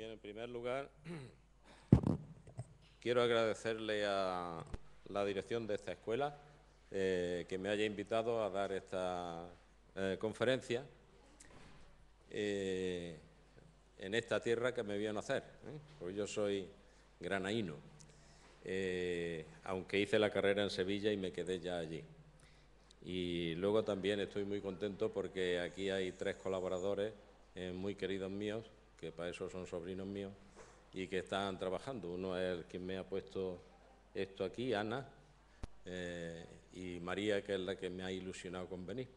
Bien, en primer lugar, quiero agradecerle a la dirección de esta escuela que me haya invitado a dar esta conferencia en esta tierra que me vio nacer, porque yo soy granaíno, aunque hice la carrera en Sevilla y me quedé ya allí. Y luego también estoy muy contento porque aquí hay 3 colaboradores muy queridos míos, que para eso son sobrinos míos, y que están trabajando. Uno es el que me ha puesto esto aquí, Ana, y María, que es la que me ha ilusionado con venir.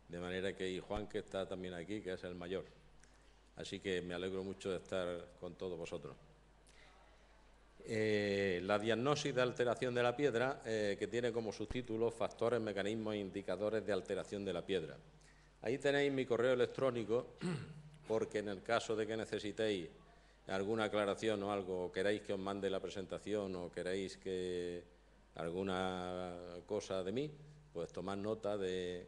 De manera que, y Juan, que está también aquí, que es el mayor. Así que me alegro mucho de estar con todos vosotros. La diagnosis de alteración de la piedra, que tiene como subtítulo Factores, mecanismos e indicadores de alteración de la piedra. Ahí tenéis mi correo electrónico, porque en el caso de que necesitéis alguna aclaración o algo, o queráis que os mande la presentación o queráis que alguna cosa de mí, pues tomad nota de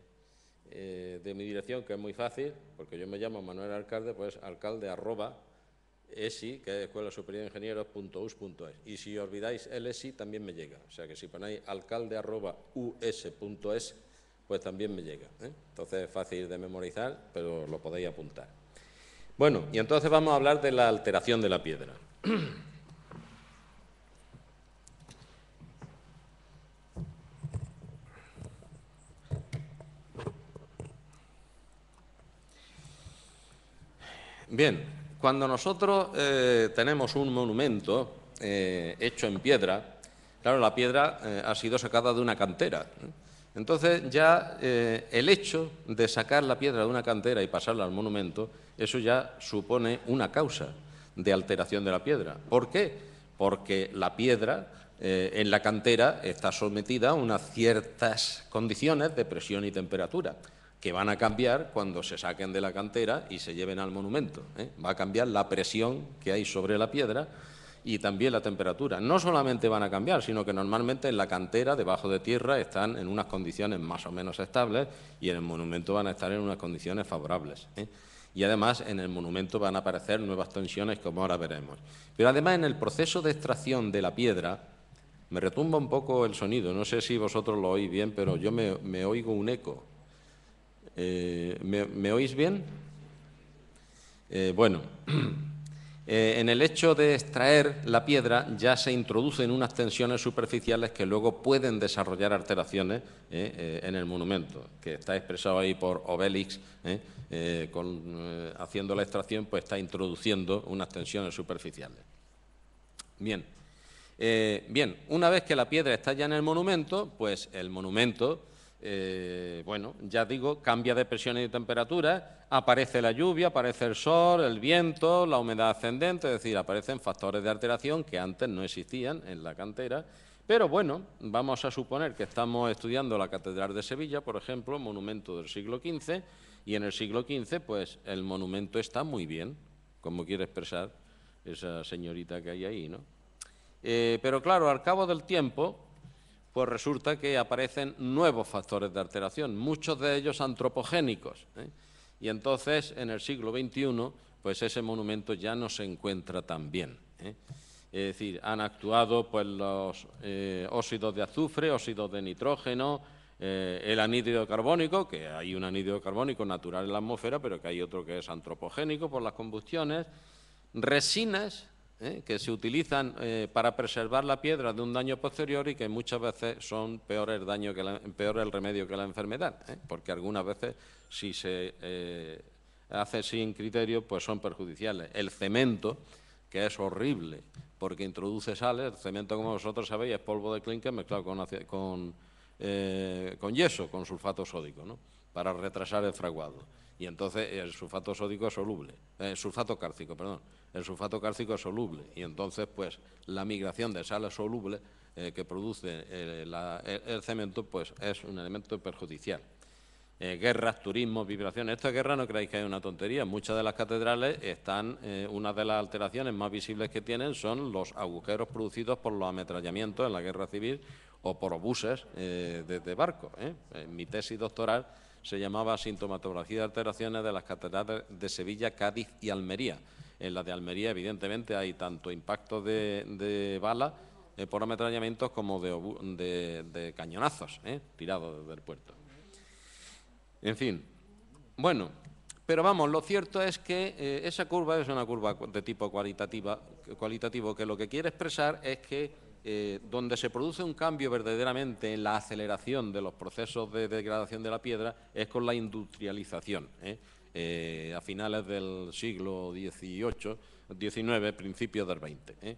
mi dirección, que es muy fácil, porque yo me llamo Manuel Alcalde, pues alcalde@esi, que es Escuela Superior de Ingenieros.us.es. Y si olvidáis el ESI, también me llega. O sea que si ponéis alcalde@us.es, pues también me llega. Entonces es fácil de memorizar, pero lo podéis apuntar. Bueno, y entonces vamos a hablar de la alteración de la piedra. Bien, cuando nosotros tenemos un monumento hecho en piedra, claro, la piedra ha sido sacada de una cantera. Entonces ya el hecho de sacar la piedra de una cantera y pasarla al monumento, eso ya supone una causa de alteración de la piedra. ¿Por qué? Porque la piedra en la cantera está sometida a unas ciertas condiciones de presión y temperatura, que van a cambiar cuando se saquen de la cantera y se lleven al monumento. Va a cambiar la presión que hay sobre la piedra y también la temperatura. No solamente van a cambiar, sino que normalmente en la cantera, debajo de tierra, están en unas condiciones más o menos estables y en el monumento van a estar en unas condiciones favorables. Y además en el monumento van a aparecer nuevas tensiones, como ahora veremos. Pero además en el proceso de extracción de la piedra, me retumba un poco el sonido, no sé si vosotros lo oís bien, pero yo me oigo un eco. ¿Me oís bien? Bueno, en el hecho de extraer la piedra ya se introducen unas tensiones superficiales que luego pueden desarrollar alteraciones en el monumento, que está expresado ahí por Obélix, haciendo la extracción, pues está introduciendo unas tensiones superficiales. Bien. Bien, una vez que la piedra está ya en el monumento, pues el monumento, bueno, ya digo, cambia de presión y de temperatura, aparece la lluvia, aparece el sol, el viento, la humedad ascendente, es decir, aparecen factores de alteración que antes no existían en la cantera. Pero bueno, vamos a suponer que estamos estudiando la Catedral de Sevilla, por ejemplo, monumento del siglo XV, y en el siglo XV, pues el monumento está muy bien, como quiere expresar esa señorita que hay ahí, ¿no? Pero claro, al cabo del tiempo, pues resulta que aparecen nuevos factores de alteración, muchos de ellos antropogénicos. Y entonces, en el siglo XXI, pues ese monumento ya no se encuentra tan bien. Es decir, han actuado pues, los óxidos de azufre, óxidos de nitrógeno, el anhídrido carbónico, que hay un anhídrido carbónico natural en la atmósfera, pero que hay otro que es antropogénico por las combustiones, resinas, que se utilizan para preservar la piedra de un daño posterior y que muchas veces son peor el remedio que la enfermedad, porque algunas veces si se hace sin criterio pues son perjudiciales. El cemento, que es horrible porque introduce sales, el cemento, como vosotros sabéis, es polvo de clinker mezclado con yeso, con sulfato sódico, ¿no?, para retrasar el fraguado. Y entonces el sulfato sódico es soluble, sulfato cálcico, perdón. El sulfato cálcico es soluble y entonces pues la migración de sales solubles que produce el cemento pues es un elemento perjudicial. Guerras, turismo, vibraciones. Esto de guerra no creáis que es una tontería. Muchas de las catedrales están, una de las alteraciones más visibles que tienen son los agujeros producidos por los ametrallamientos en la guerra civil o por obuses de barcos. Mi tesis doctoral se llamaba Sintomatología de alteraciones de las catedrales de Sevilla, Cádiz y Almería. En la de Almería, evidentemente, hay tanto impactos de balas por ametrallamientos como de cañonazos tirados desde el puerto. En fin, bueno, pero vamos, lo cierto es que esa curva es una curva de tipo cualitativo que lo que quiere expresar es que donde se produce un cambio verdaderamente en la aceleración de los procesos de degradación de la piedra es con la industrialización. A finales del siglo XIX, principios del XX.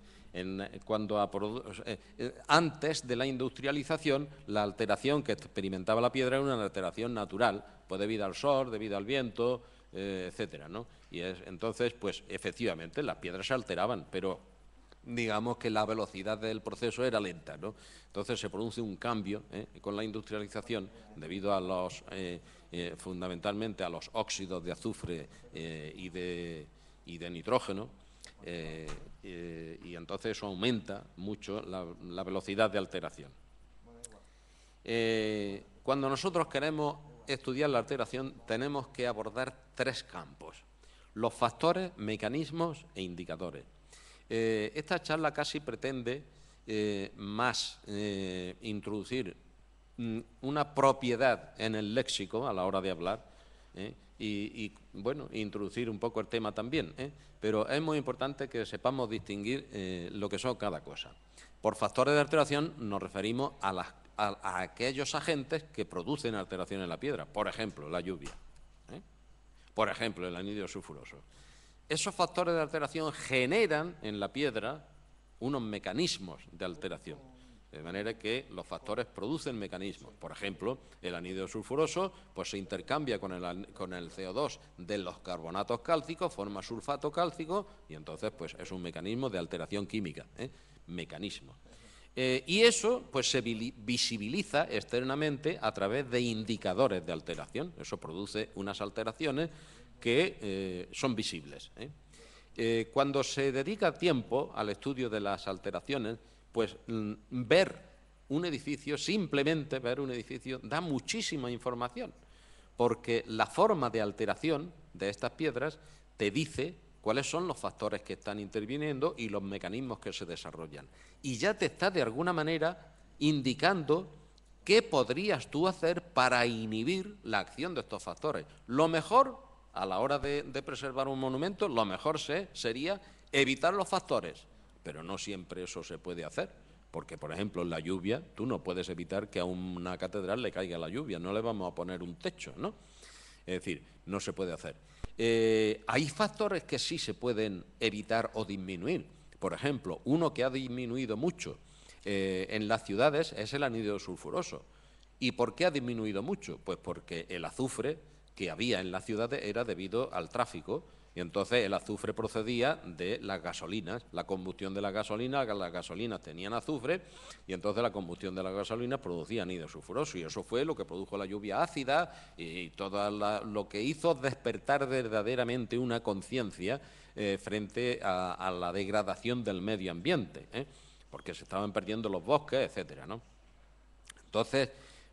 Antes de la industrialización, la alteración que experimentaba la piedra era una alteración natural, pues debido al sol, debido al viento, etcétera, ¿no? Entonces, pues efectivamente, las piedras se alteraban, pero digamos que la velocidad del proceso era lenta, ¿no? Entonces se produce un cambio con la industrialización debido a fundamentalmente a los óxidos de azufre y de nitrógeno, y entonces eso aumenta mucho la velocidad de alteración. Cuando nosotros queremos estudiar la alteración tenemos que abordar tres campos: los factores, mecanismos e indicadores. Esta charla casi pretende más introducir una propiedad en el léxico a la hora de hablar y bueno, introducir un poco el tema también, pero es muy importante que sepamos distinguir lo que son cada cosa. Por factores de alteración nos referimos a aquellos agentes que producen alteración en la piedra, por ejemplo, la lluvia, por ejemplo, el anhídrido sulfuroso. Esos factores de alteración generan en la piedra unos mecanismos de alteración, de manera que los factores producen mecanismos. Por ejemplo, el anhídrido sulfuroso pues, se intercambia con el CO2 de los carbonatos cálcicos, forma sulfato cálcico y entonces pues, es un mecanismo de alteración química, mecanismo. Y eso pues, se visibiliza externamente a través de indicadores de alteración. Eso produce unas alteraciones que son visibles. Cuando se dedica tiempo al estudio de las alteraciones, pues ver un edificio, simplemente ver un edificio, da muchísima información, porque la forma de alteración de estas piedras te dice cuáles son los factores que están interviniendo y los mecanismos que se desarrollan. Y ya te está de alguna manera indicando qué podrías tú hacer para inhibir la acción de estos factores. Lo mejor, a la hora de preservar un monumento, lo mejor sería evitar los factores, pero no siempre eso se puede hacer, porque, por ejemplo, en la lluvia, tú no puedes evitar que a una catedral le caiga la lluvia, no le vamos a poner un techo, ¿no? Es decir, no se puede hacer. Hay factores que sí se pueden evitar o disminuir. Por ejemplo, uno que ha disminuido mucho en las ciudades es el anhídrido sulfuroso. ¿Y por qué ha disminuido mucho? Pues porque el azufre que había en las ciudades era debido al tráfico, y entonces el azufre procedía de las gasolinas, la combustión de las gasolinas tenían azufre, y entonces la combustión de las gasolinas producía anhídrido sulfuroso, y eso fue lo que produjo la lluvia ácida y todo lo que hizo despertar verdaderamente una conciencia frente a la degradación del medio ambiente, porque se estaban perdiendo los bosques, etcétera, ¿no? Entonces,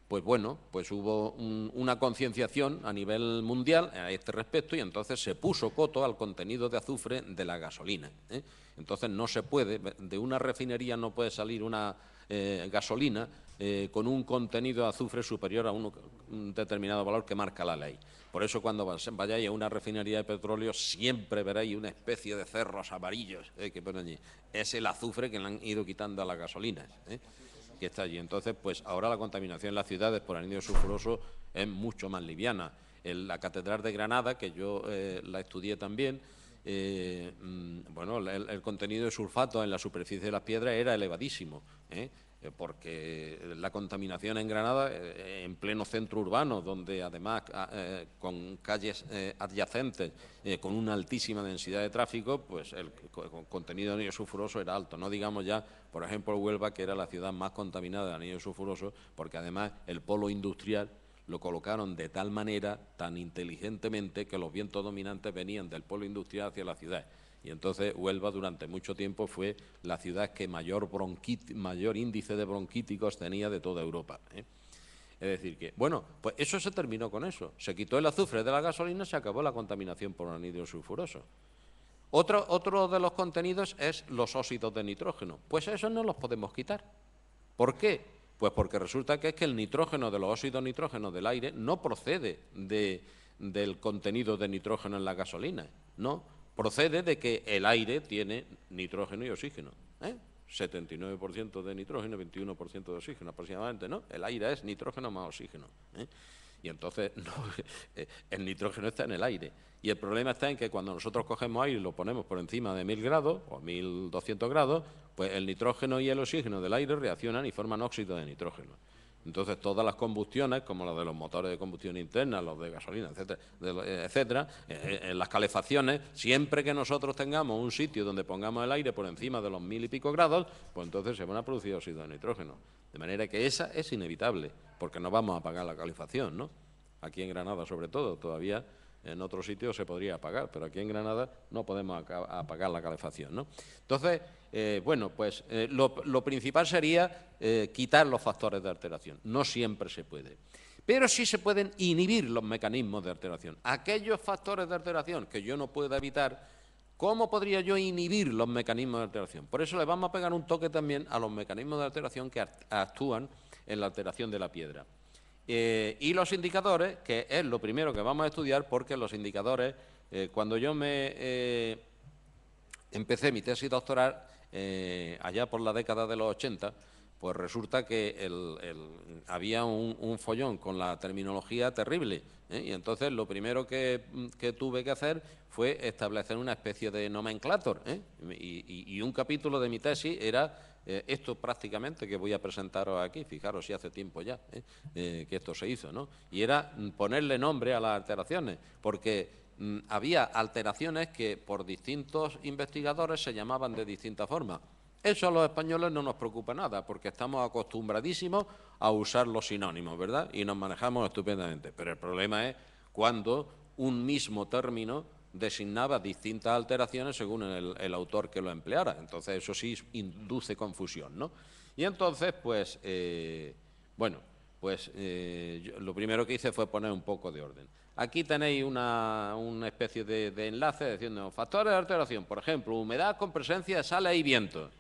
pues bueno, pues hubo una concienciación a nivel mundial a este respecto y entonces se puso coto al contenido de azufre de la gasolina. Entonces no se puede, de una refinería no puede salir una gasolina con un contenido de azufre superior a un determinado valor que marca la ley. Por eso cuando vayáis a una refinería de petróleo siempre veréis una especie de cerros amarillos que ponen allí. Es el azufre que le han ido quitando a las gasolinas. Que está allí. Entonces, pues ahora la contaminación en las ciudades por anhídrido sulfuroso es mucho más liviana. La Catedral de Granada, que yo la estudié también, bueno, el contenido de sulfato en la superficie de las piedras era elevadísimo, porque la contaminación en Granada, en pleno centro urbano, donde además con calles adyacentes, con una altísima densidad de tráfico, pues el contenido de anhídrido sulfuroso era alto. No digamos ya, por ejemplo, Huelva, que era la ciudad más contaminada de anhídrido sulfuroso, porque además el polo industrial lo colocaron de tal manera, tan inteligentemente, que los vientos dominantes venían del polo industrial hacia la ciudad. Y entonces Huelva durante mucho tiempo fue la ciudad que mayor índice de bronquíticos tenía de toda Europa. Es decir que, bueno, pues eso se terminó con eso. Se quitó el azufre de la gasolina, se acabó la contaminación por anhídrido sulfuroso. Otro de los contenidos es los óxidos de nitrógeno. Pues esos no los podemos quitar. ¿Por qué? Pues porque resulta que es que el nitrógeno de los óxidos nitrógenos del aire no procede del contenido de nitrógeno en la gasolina, no, procede de que el aire tiene nitrógeno y oxígeno, 79% de nitrógeno, 21% de oxígeno aproximadamente, ¿no? El aire es nitrógeno más oxígeno, Y entonces no, el nitrógeno está en el aire. Y el problema está en que cuando nosotros cogemos aire y lo ponemos por encima de 1000 grados o 1200 grados, pues el nitrógeno y el oxígeno del aire reaccionan y forman óxido de nitrógeno. Entonces, todas las combustiones, como las de los motores de combustión interna, los de gasolina, etcétera, en las calefacciones, siempre que nosotros tengamos un sitio donde pongamos el aire por encima de los 1000 y pico grados, pues entonces se van a producir óxidos de nitrógeno. De manera que esa es inevitable, porque no vamos a apagar la calefacción, ¿no? Aquí en Granada, sobre todo, todavía en otros sitios se podría apagar, pero aquí en Granada no podemos apagar la calefacción, ¿no? Entonces, bueno, pues lo principal sería quitar los factores de alteración. No siempre se puede. Pero sí se pueden inhibir los mecanismos de alteración. Aquellos factores de alteración que yo no pueda evitar, ¿cómo podría yo inhibir los mecanismos de alteración? Por eso le vamos a pegar un toque también a los mecanismos de alteración que actúan en la alteración de la piedra. Y los indicadores, que es lo primero que vamos a estudiar, porque los indicadores, cuando yo empecé mi tesis doctoral, allá por la década de los 80, pues resulta que había un follón con la terminología terrible, y entonces lo primero que tuve que hacer fue establecer una especie de nomenclator, y un capítulo de mi tesis era esto prácticamente que voy a presentaros aquí, fijaros si hace tiempo ya que esto se hizo, ¿no? Y era ponerle nombre a las alteraciones, porque había alteraciones que por distintos investigadores se llamaban de distintas formas. Eso a los españoles no nos preocupa nada, porque estamos acostumbradísimos a usar los sinónimos, ¿verdad? Y nos manejamos estupendamente. Pero el problema es cuando un mismo término designaba distintas alteraciones según el autor que lo empleara. Entonces, eso sí induce confusión, ¿no? Y entonces, pues, bueno, pues lo primero que hice fue poner un poco de orden. Aquí tenéis una especie de enlace diciendo factores de alteración, por ejemplo, humedad con presencia de sales y vientos.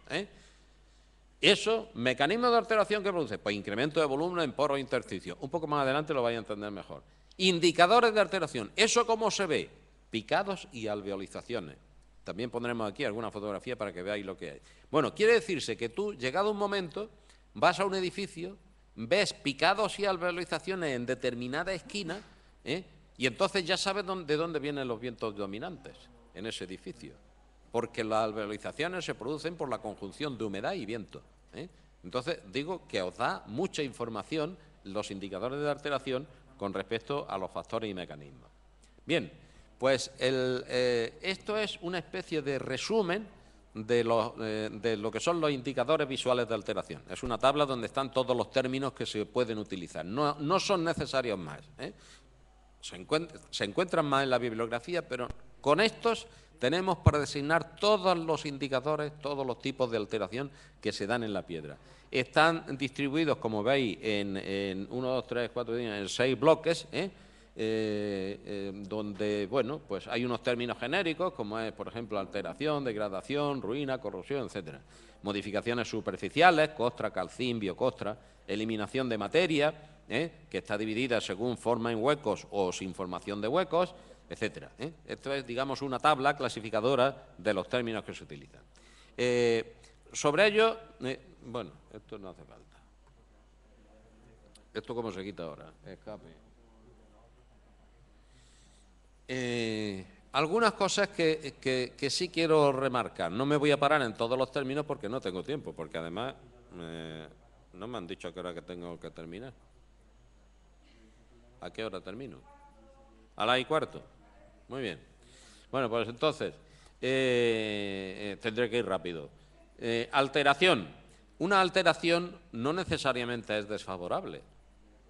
Eso, mecanismo de alteración que produce, pues incremento de volumen en poros intersticios. Un poco más adelante lo vais a entender mejor. Indicadores de alteración, ¿eso cómo se ve? Picados y alveolizaciones. También pondremos aquí alguna fotografía para que veáis lo que hay. Bueno, quiere decirse que tú, llegado un momento, vas a un edificio, ves picados y alveolizaciones en determinada esquina, y entonces ya sabes de dónde vienen los vientos dominantes en ese edificio, porque las alveolizaciones se producen por la conjunción de humedad y viento. Entonces, digo que os da mucha información los indicadores de alteración con respecto a los factores y mecanismos. Bien, pues esto es una especie de resumen de lo que son los indicadores visuales de alteración. Es una tabla donde están todos los términos que se pueden utilizar. No son necesarios más. Se encuentran más en la bibliografía, pero con estos tenemos para designar todos los indicadores, todos los tipos de alteración que se dan en la piedra. Están distribuidos, como veis, en 1, 2, 3, 4, en 6 bloques, donde, bueno, pues hay unos términos genéricos, como es, por ejemplo, alteración, degradación, ruina, corrosión, etcétera. Modificaciones superficiales, costra, calcín, biocostra, eliminación de materia, que está dividida según forma en huecos o sin formación de huecos, etcétera. Esto es, digamos, una tabla clasificadora de los términos que se utilizan. Sobre ello, bueno, esto no hace falta. ¿Esto cómo se quita ahora? Escape. Algunas cosas que sí quiero remarcar. No me voy a parar en todos los términos porque no tengo tiempo, porque además no me han dicho a qué hora que tengo que terminar. ¿A qué hora termino? ¿A las 1:15? Muy bien. Bueno, pues entonces tendré que ir rápido. Alteración. Una alteración no necesariamente es desfavorable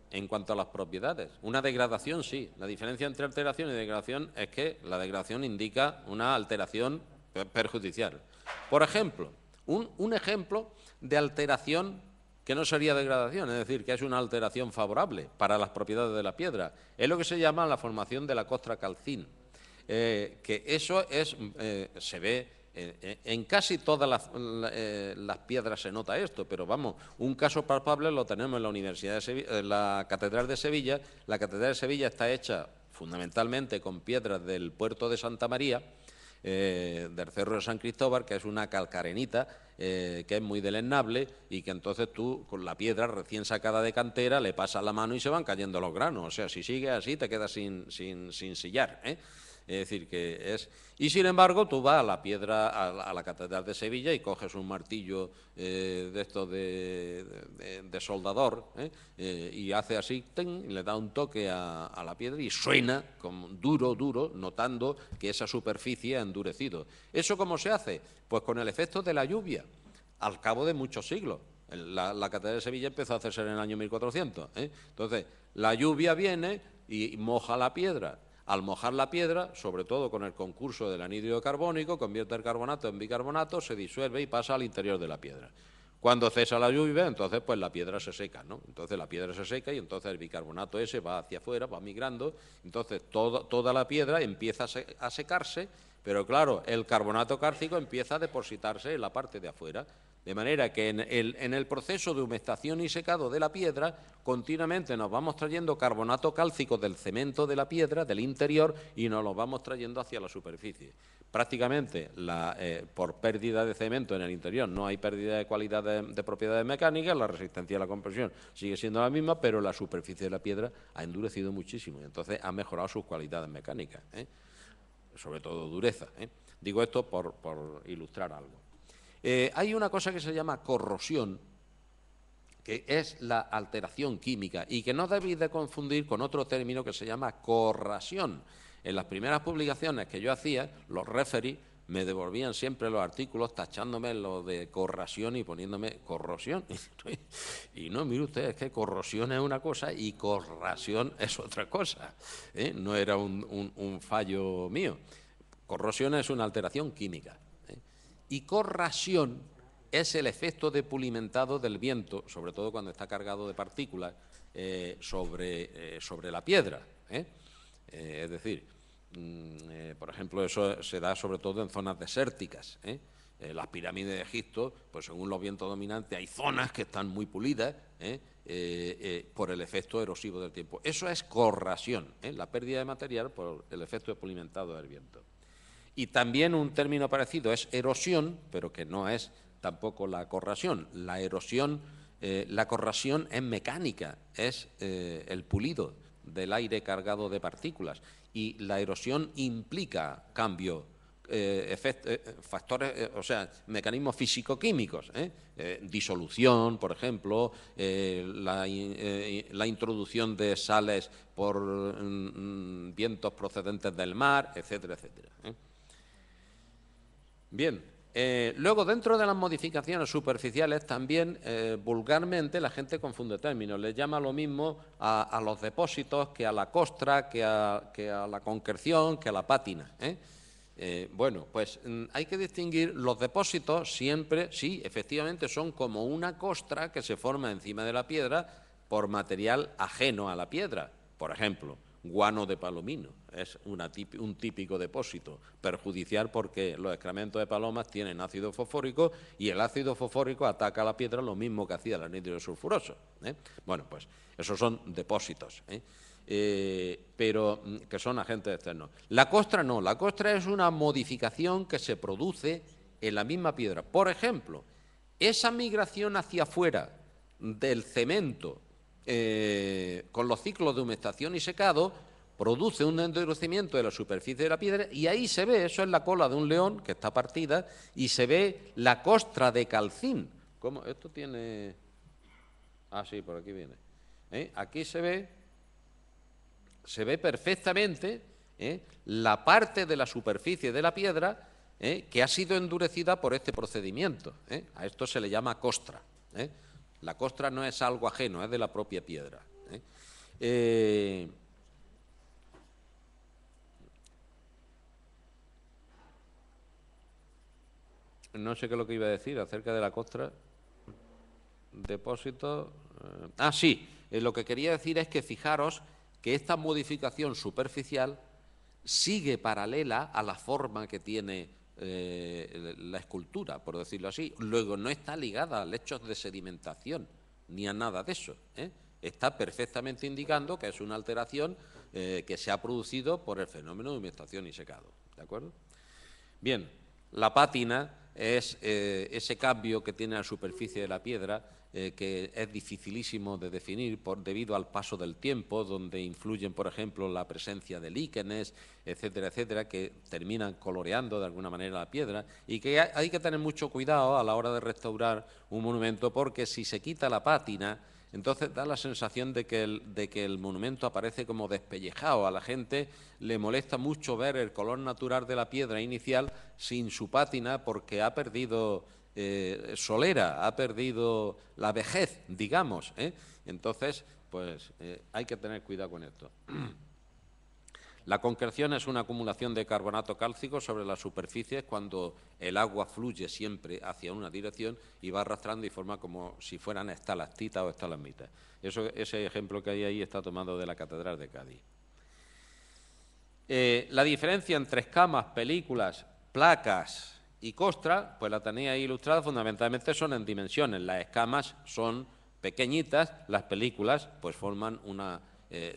en cuanto a las propiedades. Una degradación sí. La diferencia entre alteración y degradación es que la degradación indica una alteración perjudicial. Por ejemplo, un ejemplo de alteración que no sería degradación, es decir, que es una alteración favorable para las propiedades de la piedra, es lo que se llama la formación de la costra calcín. que eso es, se ve en casi todas las piedras se nota esto, pero vamos, un caso palpable lo tenemos en la Universidad de Sevilla, la Catedral de Sevilla. La Catedral de Sevilla está hecha fundamentalmente con piedras del puerto de Santa María, del Cerro de San Cristóbal, que es una calcarenita que es muy deleznable y que entonces tú con la piedra recién sacada de cantera le pasas la mano y se van cayendo los granos. O sea, si sigues así te quedas sin sillar, ¿eh? Es decir, que es... Y sin embargo, tú vas a la piedra, a la Catedral de Sevilla y coges un martillo de estos de soldador, y hace así, ¡ten!, y le da un toque a la piedra y suena como duro, duro, notando que esa superficie ha endurecido. ¿Eso cómo se hace? Pues con el efecto de la lluvia, al cabo de muchos siglos. La Catedral de Sevilla empezó a hacerse en el año 1400. Entonces, la lluvia viene y moja la piedra. Al mojar la piedra, sobre todo con el concurso del anhídrido carbónico, convierte el carbonato en bicarbonato, se disuelve y pasa al interior de la piedra. Cuando cesa la lluvia, entonces pues la piedra se seca, ¿no? Entonces la piedra se seca y entonces el bicarbonato ese va hacia afuera, va migrando, entonces toda la piedra empieza a secarse, pero claro, el carbonato cálcico empieza a depositarse en la parte de afuera. De manera que en el proceso de humectación y secado de la piedra, continuamente nos vamos trayendo carbonato cálcico del cemento de la piedra, del interior, y nos lo vamos trayendo hacia la superficie. Prácticamente, por pérdida de cemento en el interior, no hay pérdida de cualidad de propiedades mecánicas, la resistencia a la compresión sigue siendo la misma, pero la superficie de la piedra ha endurecido muchísimo y entonces ha mejorado sus cualidades mecánicas, sobre todo dureza. Digo esto por ilustrar algo. Hay una cosa que se llama corrosión, que es la alteración química y que no debéis de confundir con otro término que se llama corrosión. En las primeras publicaciones que yo hacía, los referees me devolvían siempre los artículos tachándome lo de corrosión y poniéndome corrosión. Y no, mire usted, es que corrosión es una cosa y corrosión es otra cosa. No era un fallo mío. Corrosión es una alteración química. Y corrosión es el efecto de pulimentado del viento, sobre todo cuando está cargado de partículas, sobre la piedra. Es decir, por ejemplo, eso se da sobre todo en zonas desérticas. Las pirámides de Egipto, pues según los vientos dominantes, hay zonas que están muy pulidas por el efecto erosivo del tiempo. Eso es corrosión, la pérdida de material por el efecto de pulimentado del viento. Y también un término parecido es erosión, pero que no es tampoco la corrosión. La erosión, la corrosión es mecánica, es el pulido del aire cargado de partículas. Y la erosión implica cambio, factores, o sea, mecanismos físico-químicos, disolución, por ejemplo, la introducción de sales por vientos procedentes del mar, etcétera, etcétera. Bien, luego dentro de las modificaciones superficiales también vulgarmente la gente confunde términos, le llama lo mismo a los depósitos que a la costra, que a la concreción, que a la pátina. Bueno, pues hay que distinguir los depósitos siempre, sí, efectivamente son como una costra que se forma encima de la piedra por material ajeno a la piedra, por ejemplo, guano de palomino, es un típico depósito perjudicial porque los excrementos de palomas tienen ácido fosfórico y el ácido fosfórico ataca a la piedra lo mismo que hacía el anhídrido sulfuroso. Bueno, pues esos son depósitos, pero que son agentes externos. La costra no, la costra es una modificación que se produce en la misma piedra. Por ejemplo, esa migración hacia afuera del cemento con los ciclos de humectación y secado, produce un endurecimiento de la superficie de la piedra y ahí se ve, eso es la cola de un león que está partida y se ve la costra de calcín. ¿Cómo? Esto tiene... Ah, sí, por aquí viene. Aquí se ve perfectamente la parte de la superficie de la piedra que ha sido endurecida por este procedimiento. A esto se le llama costra. La costra no es algo ajeno, es de la propia piedra. No sé qué es lo que iba a decir acerca de la costra. Depósito. Sí, lo que quería decir es que fijaros que esta modificación superficial sigue paralela a la forma que tiene la escultura, por decirlo así. Luego no está ligada a hechos de sedimentación, ni a nada de eso, ¿eh? Está perfectamente indicando que es una alteración que se ha producido por el fenómeno de humectación y secado, ¿de acuerdo? Bien, la pátina es ese cambio que tiene la superficie de la piedra, que es dificilísimo de definir debido al paso del tiempo, donde influyen, por ejemplo, la presencia de líquenes, etcétera, etcétera, que terminan coloreando de alguna manera la piedra, y que hay que tener mucho cuidado a la hora de restaurar un monumento, porque si se quita la pátina, entonces da la sensación de que el monumento aparece como despellejado. A la gente le molesta mucho ver el color natural de la piedra inicial sin su pátina, porque ha perdido solera, ha perdido la vejez, digamos, ¿eh? Entonces, pues hay que tener cuidado con esto. La concreción es una acumulación de carbonato cálcico sobre las superficies cuando el agua fluye siempre hacia una dirección y va arrastrando y forma como si fueran estalactitas o estalagmitas. Ese ejemplo que hay ahí está tomado de la Catedral de Cádiz. La diferencia entre escamas, películas, placas y costra, pues la tenéis ahí ilustrada, fundamentalmente son en dimensiones. Las escamas son pequeñitas, las películas pues forman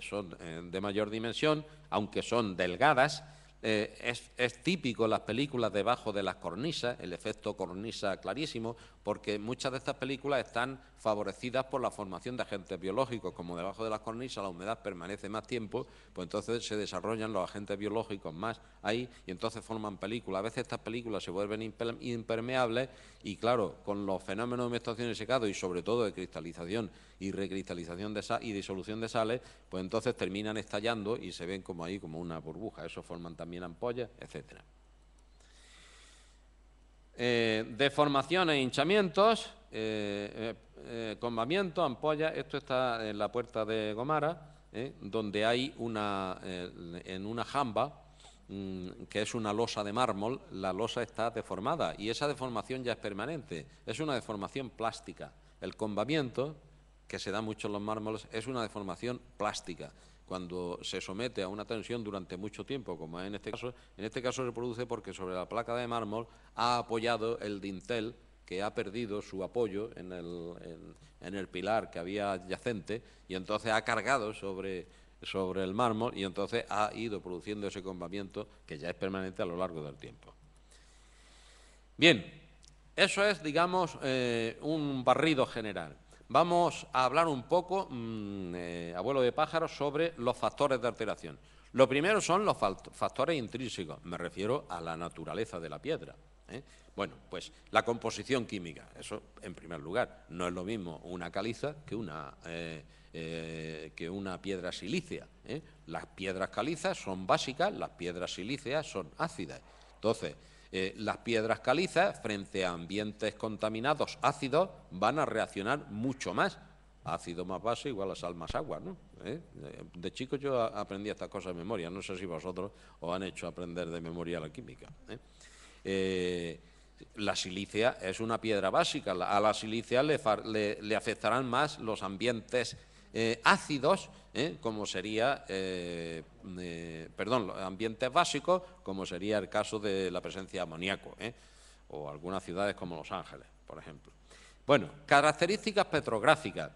son de mayor dimensión, aunque son delgadas. Es típico las películas debajo de las cornisas, el efecto cornisa clarísimo, porque muchas de estas películas están favorecidas por la formación de agentes biológicos. Como debajo de las cornisas la humedad permanece más tiempo, pues entonces se desarrollan los agentes biológicos más ahí y entonces forman películas. A veces estas películas se vuelven impermeables y, claro, con los fenómenos de humectación y secado y sobre todo de cristalización y recristalización y disolución de sales, pues entonces terminan estallando y se ven como ahí como una burbuja. Eso forman también ampollas, etcétera. Deformaciones e hinchamientos, combamiento, ampollas. Esto está en la Puerta de Gomara, donde hay en una jamba, que es una losa de mármol, la losa está deformada y esa deformación ya es permanente, es una deformación plástica. El combamiento, que se da mucho en los mármoles, es una deformación plástica. Cuando se somete a una tensión durante mucho tiempo, como es en este caso se produce porque sobre la placa de mármol ha apoyado el dintel, que ha perdido su apoyo en el pilar que había adyacente y entonces ha cargado sobre el mármol y entonces ha ido produciendo ese combamiento que ya es permanente a lo largo del tiempo. Bien, eso es, digamos, un barrido general. Vamos a hablar un poco, abuelo de pájaros, sobre los factores de alteración. Lo primero son los factores intrínsecos, me refiero a la naturaleza de la piedra, ¿eh? Bueno, pues la composición química, eso en primer lugar. No es lo mismo una caliza que una piedra silícea, ¿eh? Las piedras calizas son básicas, las piedras silíceas son ácidas. Entonces, las piedras calizas, frente a ambientes contaminados ácidos, van a reaccionar mucho más. Ácido más base igual a sal más agua, ¿no? De chico yo aprendí estas cosas de memoria, no sé si vosotros os han hecho aprender de memoria la química. La silícea es una piedra básica, a la silícea le afectarán más los ambientes ácidos, como sería, los ambientes básicos, como sería el caso de la presencia de amoníaco, o algunas ciudades como Los Ángeles, por ejemplo. Bueno, características petrográficas,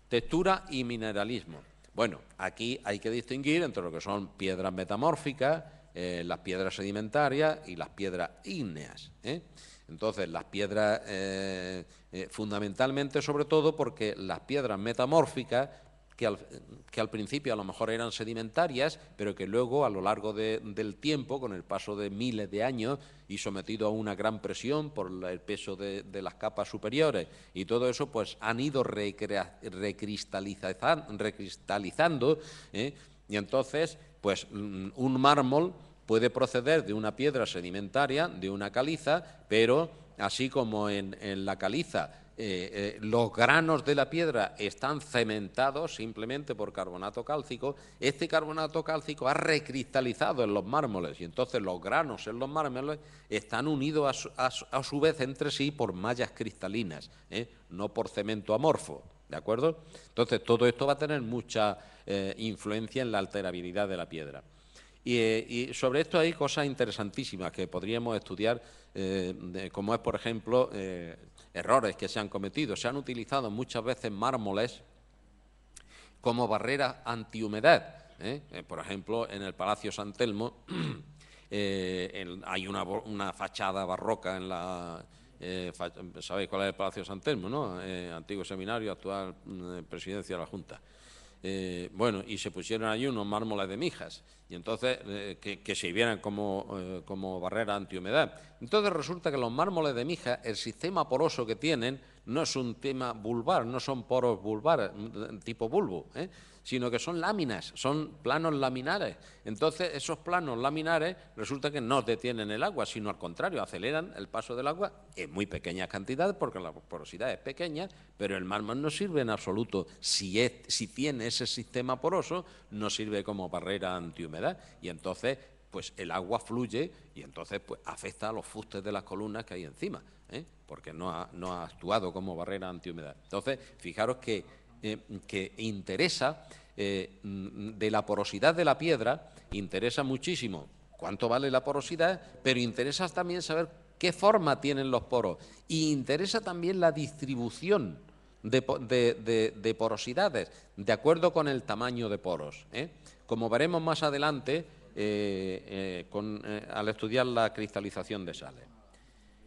textura y mineralismo. Bueno, aquí hay que distinguir entre lo que son piedras metamórficas, las piedras sedimentarias y las piedras ígneas. Entonces, las piedras, fundamentalmente, sobre todo, porque las piedras metamórficas, que al principio a lo mejor eran sedimentarias, pero que luego a lo largo del tiempo, con el paso de miles de años y sometido a una gran presión por el peso de las capas superiores y todo eso, pues han ido recristalizando, y entonces, pues un mármol puede proceder de una piedra sedimentaria, de una caliza, pero así como en la caliza los granos de la piedra están cementados simplemente por carbonato cálcico, este carbonato cálcico ha recristalizado en los mármoles y entonces los granos en los mármoles están unidos a su vez entre sí por mallas cristalinas, no por cemento amorfo, ¿de acuerdo? Entonces todo esto va a tener mucha influencia en la alterabilidad de la piedra. Y sobre esto hay cosas interesantísimas que podríamos estudiar, como es, por ejemplo, errores que se han cometido. Se han utilizado muchas veces mármoles como barrera antihumedad. Por ejemplo, en el Palacio San Telmo hay una fachada barroca en la... ¿sabéis cuál es el Palacio San Telmo, no? Antiguo seminario, actual presidencia de la Junta. Bueno, y se pusieron allí unos mármoles de Mijas, y entonces que sirvieran como barrera antihumedad. Entonces resulta que los mármoles de Mijas, el sistema poroso que tienen, no es un tema vulvar, no son poros vulvares, tipo bulbo, sino que son láminas, son planos laminares. Entonces, esos planos laminares resulta que no detienen el agua, sino al contrario, aceleran el paso del agua en muy pequeñas cantidades, porque la porosidad es pequeña, pero el mármol no sirve en absoluto. Si tiene ese sistema poroso, no sirve como barrera antihumedad, y entonces pues el agua fluye y entonces pues afecta a los fustes de las columnas que hay encima, porque no ha actuado como barrera antihumedad. Entonces, fijaros que interesa, de la porosidad de la piedra, interesa muchísimo cuánto vale la porosidad, pero interesa también saber qué forma tienen los poros, y interesa también la distribución de porosidades, de acuerdo con el tamaño de poros. Como veremos más adelante, al estudiar la cristalización de sales.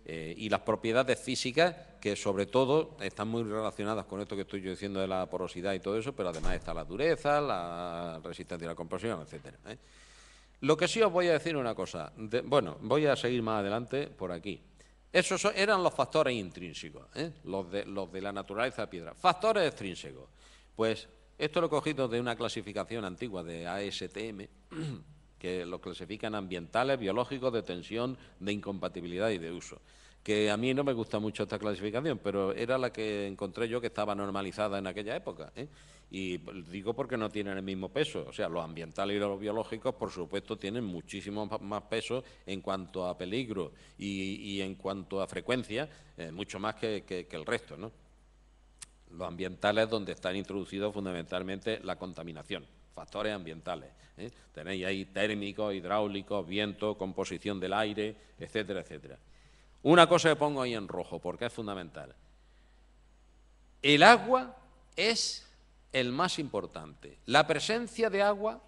Y las propiedades físicas, que sobre todo están muy relacionadas con esto que estoy yo diciendo de la porosidad y todo eso, pero además está la dureza, la resistencia a la compresión, etcétera. Lo que sí os voy a decir una cosa, bueno, voy a seguir más adelante por aquí. Esos eran los factores intrínsecos, los de la naturaleza de piedra. Factores extrínsecos, pues esto lo he cogido de una clasificación antigua de ASTM, que lo clasifican ambientales, biológicos, de tensión, de incompatibilidad y de uso. Que a mí no me gusta mucho esta clasificación, pero era la que encontré yo que estaba normalizada en aquella época. Y digo porque no tienen el mismo peso. O sea, los ambientales y los biológicos, por supuesto, tienen muchísimo más peso en cuanto a peligro y en cuanto a frecuencia, mucho más que el resto, ¿no? Los ambientales, donde están introducidos fundamentalmente la contaminación, factores ambientales. Tenéis ahí térmicos, hidráulicos, viento, composición del aire, etcétera, etcétera. Una cosa que pongo ahí en rojo, porque es fundamental. El agua es el más importante. La presencia de agua,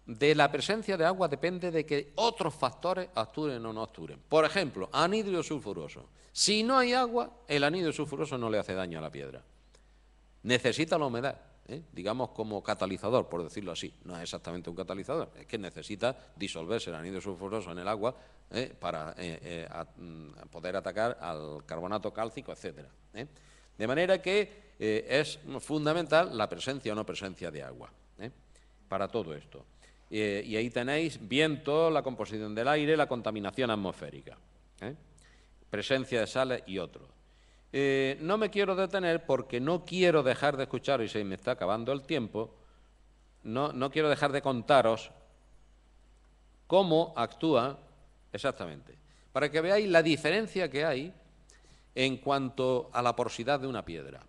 depende de que otros factores actúen o no actúen. Por ejemplo, anhidro sulfuroso. Si no hay agua, el anhidro sulfuroso no le hace daño a la piedra. Necesita la humedad, digamos como catalizador, por decirlo así. No es exactamente un catalizador, es que necesita disolverse el anhidro sulfuroso en el agua para poder atacar al carbonato cálcico, etcétera. De manera que es fundamental la presencia o no presencia de agua para todo esto. Y ahí tenéis viento, la composición del aire, la contaminación atmosférica, presencia de sales y otros. No me quiero detener porque no quiero dejar de escuchar, y se me está acabando el tiempo, no quiero dejar de contaros cómo actúa exactamente, para que veáis la diferencia que hay en cuanto a la porosidad de una piedra.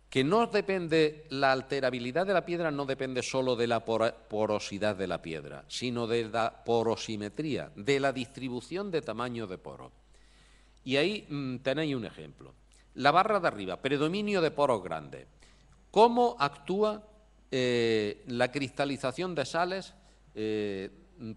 Que no depende, la alterabilidad de la piedra no depende solo de la porosidad de la piedra, sino de la porosimetría, de la distribución de tamaño de poros. Y ahí tenéis un ejemplo. La barra de arriba, predominio de poros grandes. ¿Cómo actúa la cristalización de sales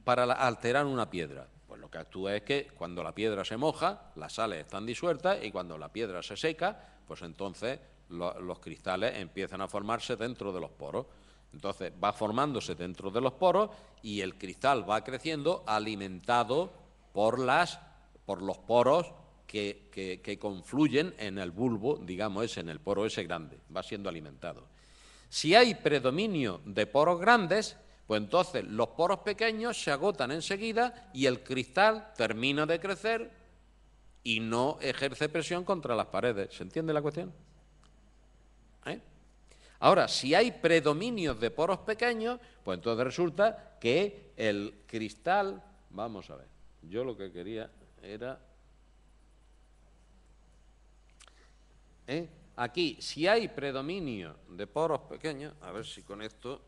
para alterar una piedra? Pues lo que actúa es que cuando la piedra se moja, las sales están disueltas, y cuando la piedra se seca, pues entonces los cristales empiezan a formarse dentro de los poros. Entonces va formándose dentro de los poros y el cristal va creciendo alimentado por los poros que confluyen en el bulbo, digamos, en el poro ese grande, va siendo alimentado. Si hay predominio de poros grandes, pues entonces los poros pequeños se agotan enseguida y el cristal termina de crecer y no ejerce presión contra las paredes. ¿Se entiende la cuestión? Ahora, si hay predominios de poros pequeños, pues entonces resulta que el cristal, vamos a ver, yo lo que quería era, aquí, si hay predominio de poros pequeños, a ver si con esto,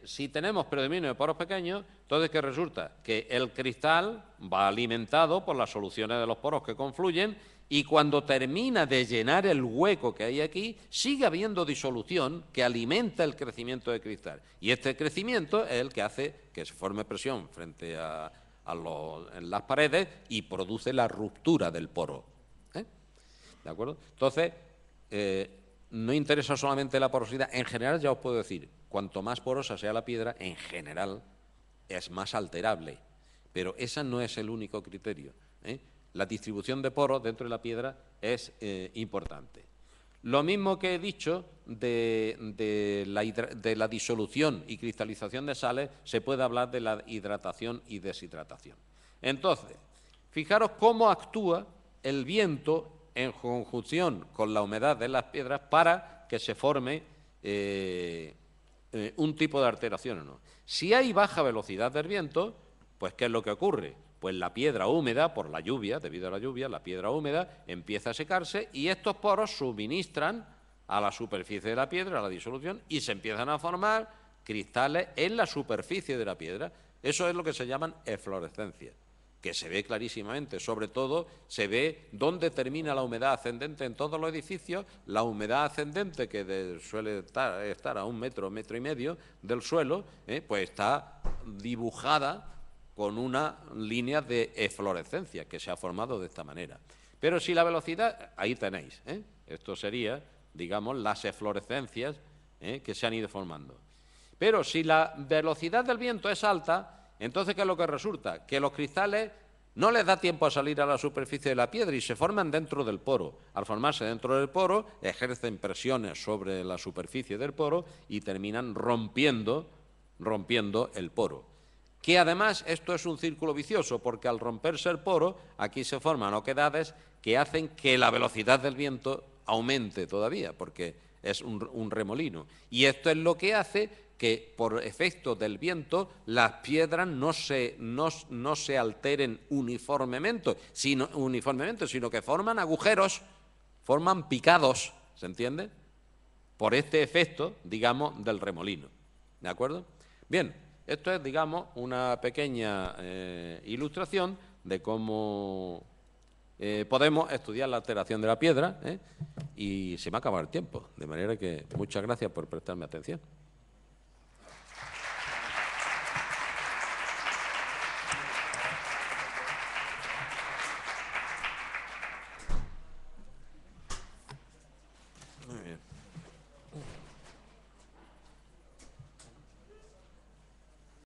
si tenemos predominio de poros pequeños, entonces ¿qué resulta? Que el cristal va alimentado por las soluciones de los poros que confluyen y cuando termina de llenar el hueco que hay aquí, sigue habiendo disolución que alimenta el crecimiento del cristal. Y este crecimiento es el que hace que se forme presión frente en las paredes y produce la ruptura del poro. ¿De acuerdo? Entonces, no interesa solamente la porosidad. En general, ya os puedo decir, cuanto más porosa sea la piedra, en general, es más alterable. Pero ese no es el único criterio. La distribución de poros dentro de la piedra es importante. Lo mismo que he dicho de la disolución y cristalización de sales, se puede hablar de la hidratación y deshidratación. Entonces, fijaros cómo actúa el viento en conjunción con la humedad de las piedras para que se forme un tipo de alteración o no. Si hay baja velocidad del viento, pues ¿qué es lo que ocurre? Pues la piedra húmeda, por la lluvia, debido a la lluvia, la piedra húmeda empieza a secarse y estos poros suministran a la superficie de la piedra, a la disolución, y se empiezan a formar cristales en la superficie de la piedra. Eso es lo que se llaman eflorescencias, que se ve clarísimamente. Sobre todo se ve dónde termina la humedad ascendente en todos los edificios. La humedad ascendente, que suele estar a 1 metro, 1,5 metros del suelo, pues está dibujada con una línea de eflorescencia que se ha formado de esta manera. Pero si la velocidad, ahí tenéis, esto sería, digamos, las eflorescencias que se han ido formando. Pero si la velocidad del viento es alta, entonces ¿qué es lo que resulta? Que los cristales no les da tiempo a salir a la superficie de la piedra y se forman dentro del poro. Al formarse dentro del poro, ejercen presiones sobre la superficie del poro y terminan rompiendo el poro. Que además esto es un círculo vicioso, porque al romperse el poro, aquí se forman oquedades que hacen que la velocidad del viento aumente todavía, porque es un remolino. Y esto es lo que hace que, por efecto del viento, las piedras no se alteren uniformemente, sino que forman agujeros, forman picados, ¿se entiende? Por este efecto, digamos, del remolino. ¿De acuerdo? Bien. Esto es, digamos, una pequeña ilustración de cómo podemos estudiar la alteración de la piedra y se me ha acabado el tiempo, de manera que muchas gracias por prestarme atención.